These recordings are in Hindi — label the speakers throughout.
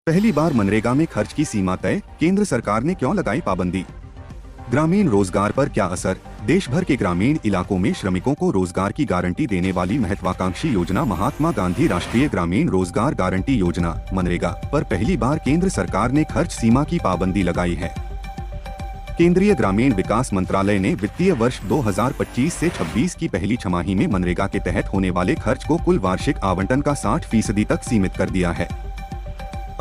Speaker 1: पहली बार मनरेगा में खर्च की सीमा तय, केंद्र सरकार ने क्यों लगाई पाबंदी? ग्रामीण रोजगार पर क्या असर? देश भर के ग्रामीण इलाकों में श्रमिकों को रोजगार की गारंटी देने वाली महत्वाकांक्षी योजना महात्मा गांधी राष्ट्रीय ग्रामीण रोजगार गारंटी योजना मनरेगा पर पहली बार केंद्र सरकार ने खर्च सीमा की पाबंदी लगाई है। केंद्रीय ग्रामीण विकास मंत्रालय ने वित्तीय वर्ष 2025 से 26 की पहली छमाही में मनरेगा के तहत होने वाले खर्च को कुल वार्षिक आवंटन का 60% तक सीमित कर दिया है।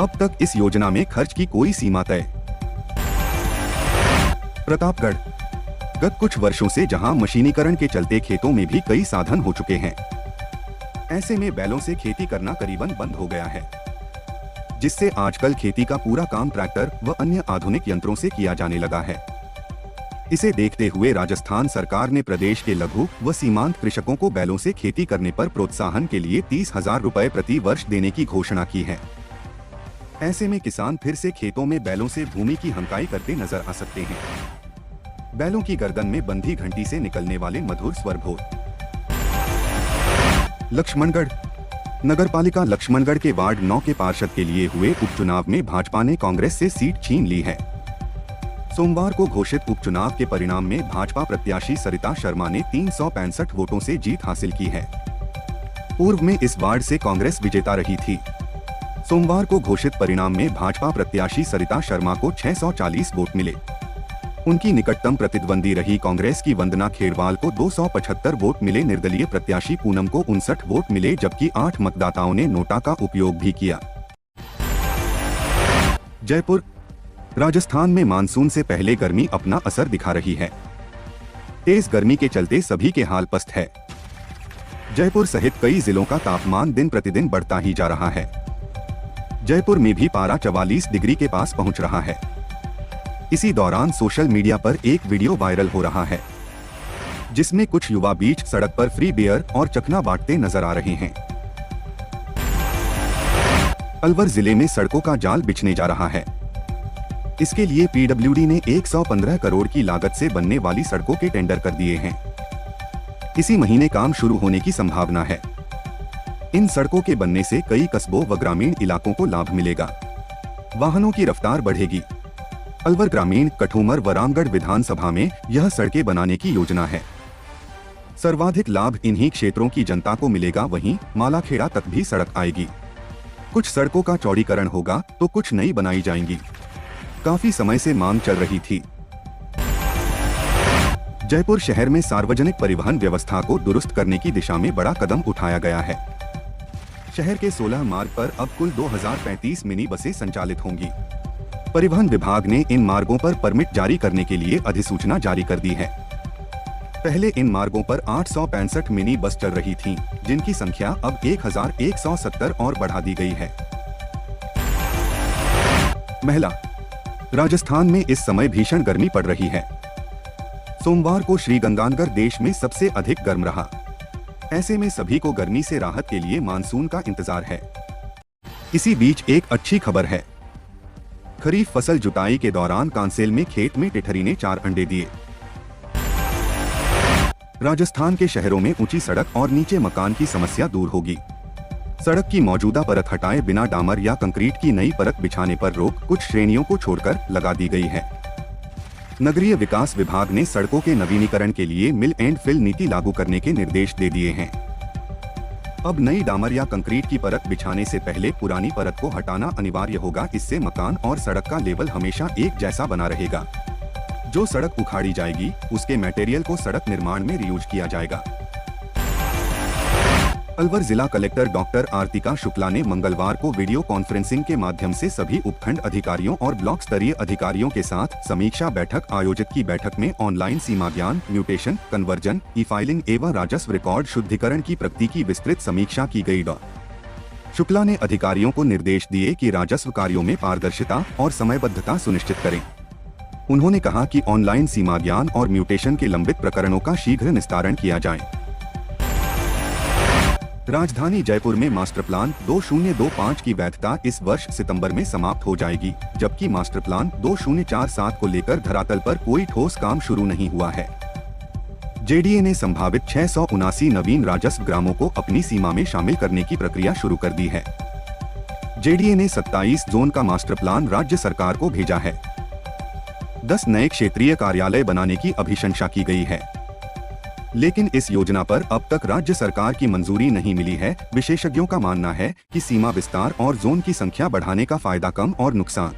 Speaker 1: अब तक इस योजना में खर्च की कोई सीमा तय। प्रतापगढ़। गत कुछ वर्षों से जहां मशीनीकरण के चलते खेतों में भी कई साधन हो चुके हैं, ऐसे में बैलों से खेती करना करीबन बंद हो गया है, जिससे आजकल खेती का पूरा काम ट्रैक्टर व अन्य आधुनिक यंत्रों से किया जाने लगा है। इसे देखते हुए राजस्थान सरकार ने प्रदेश के लघु व सीमांत कृषकों को बैलों से खेती करने पर प्रोत्साहन के लिए 30,000 रुपए प्रति वर्ष देने की घोषणा की है। ऐसे में किसान फिर से खेतों में बैलों से भूमि की हंकाई करते नजर आ सकते हैं। बैलों की गर्दन में बंधी घंटी से निकलने वाले मधुर स्वर भोर। लक्ष्मणगढ़। नगरपालिका लक्ष्मणगढ़ के वार्ड 9 के पार्षद के लिए हुए उपचुनाव में भाजपा ने कांग्रेस से सीट छीन ली है। सोमवार को घोषित उपचुनाव के परिणाम में भाजपा प्रत्याशी सरिता शर्मा ने 365 वोटों से जीत हासिल की है। पूर्व में इस वार्ड से कांग्रेस विजेता रही थी। सोमवार को घोषित परिणाम में भाजपा प्रत्याशी सरिता शर्मा को 640 वोट मिले। उनकी निकटतम प्रतिद्वंदी रही कांग्रेस की वंदना खेड़वाल को 275 वोट मिले। निर्दलीय प्रत्याशी पूनम को 59 वोट मिले, जबकि 8 मतदाताओं ने नोटा का उपयोग भी किया। जयपुर। राजस्थान में मानसून से पहले गर्मी अपना असर दिखा रही है। तेज गर्मी के चलते सभी के हाल पस्त है। जयपुर सहित कई जिलों का तापमान दिन प्रतिदिन बढ़ता ही जा रहा है। जयपुर में भी पारा 44 डिग्री के पास पहुंच रहा है। इसी दौरान सोशल मीडिया पर एक वीडियो वायरल हो रहा है, जिसमें कुछ युवा बीच सड़क पर फ्री बियर और चखना बांटते नजर आ रहे हैं। अलवर जिले में सड़कों का जाल बिछने जा रहा है। इसके लिए पीडब्ल्यूडी ने 115 करोड़ की लागत से बनने वाली सड़कों के टेंडर कर दिए हैं। इसी महीने काम शुरू होने की संभावना है। इन सड़कों के बनने से कई कस्बों व ग्रामीण इलाकों को लाभ मिलेगा। वाहनों की रफ्तार बढ़ेगी। अलवर ग्रामीण, कठूमर व रामगढ़ विधानसभा में यह सड़कें बनाने की योजना है। सर्वाधिक लाभ इन्हीं क्षेत्रों की जनता को मिलेगा। वहीं मालाखेड़ा तक भी सड़क आएगी। कुछ सड़कों का चौड़ीकरण होगा तो कुछ नई बनाई जाएंगी। काफी समय से मांग चल रही थी। जयपुर शहर में सार्वजनिक परिवहन व्यवस्था को दुरुस्त करने की दिशा में बड़ा कदम उठाया गया है। शहर के 16 मार्ग पर अब कुल 2035 मिनी बसें संचालित होंगी। परिवहन विभाग ने इन मार्गों पर परमिट जारी करने के लिए अधिसूचना जारी कर दी है। पहले इन मार्गों पर 865 मिनी बस चल रही थीं, जिनकी संख्या अब 1170 और बढ़ा दी गई है। महिला। राजस्थान में इस समय भीषण गर्मी पड़ रही है। सोमवार को श्रीगंगानगर देश में सबसे अधिक गर्म रहा। ऐसे में सभी को गर्मी से राहत के लिए मानसून का इंतजार है। इसी बीच एक अच्छी खबर है। खरीफ फसल जुताई के दौरान कांसेल में खेत में टिठरी ने 4 अंडे दिए। राजस्थान के शहरों में ऊंची सड़क और नीचे मकान की समस्या दूर होगी। सड़क की मौजूदा परत हटाए बिना डामर या कंक्रीट की नई परत बिछाने पर रोक कुछ श्रेणियों को छोड़कर लगा दी गई है। नगरीय विकास विभाग ने सड़कों के नवीनीकरण के लिए मिल एंड फिल नीति लागू करने के निर्देश दे दिए हैं। अब नई डामर या कंक्रीट की परत बिछाने से पहले पुरानी परत को हटाना अनिवार्य होगा। इससे मकान और सड़क का लेवल हमेशा एक जैसा बना रहेगा। जो सड़क उखाड़ी जाएगी, उसके मटेरियल को सड़क निर्माण में रीयूज किया जाएगा। अलवर जिला कलेक्टर डॉक्टर आरतिका शुक्ला ने मंगलवार को वीडियो कॉन्फ्रेंसिंग के माध्यम से सभी उपखंड अधिकारियों और ब्लॉक स्तरीय अधिकारियों के साथ समीक्षा बैठक आयोजित की। बैठक में ऑनलाइन सीमा ज्ञान, म्यूटेशन, कन्वर्जन, ई फाइलिंग एवं राजस्व रिकॉर्ड शुद्धिकरण की प्रगति की विस्तृत समीक्षा की गई। डॉ शुक्ला ने अधिकारियों को निर्देश दिए कि राजस्व कार्यों में पारदर्शिता और समयबद्धता सुनिश्चित करें। उन्होंने कहा कि ऑनलाइन सीमा ज्ञान और म्यूटेशन के लंबित प्रकरणों का शीघ्र निस्तारण किया जाए। राजधानी जयपुर में मास्टर प्लान 2025 की वैधता इस वर्ष सितंबर में समाप्त हो जाएगी, जबकि मास्टर प्लान 2047 को लेकर धरातल पर कोई ठोस काम शुरू नहीं हुआ है। जेडीए ने संभावित 679 नवीन राजस्व ग्रामों को अपनी सीमा में शामिल करने की प्रक्रिया शुरू कर दी है। जेडीए ने 27 जोन का मास्टर प्लान राज्य सरकार को भेजा है। 10 नए क्षेत्रीय कार्यालय बनाने की अभिशंसा की गई है, लेकिन इस योजना पर अब तक राज्य सरकार की मंजूरी नहीं मिली है। विशेषज्ञों का मानना है कि सीमा विस्तार और जोन की संख्या बढ़ाने का फायदा कम और नुकसान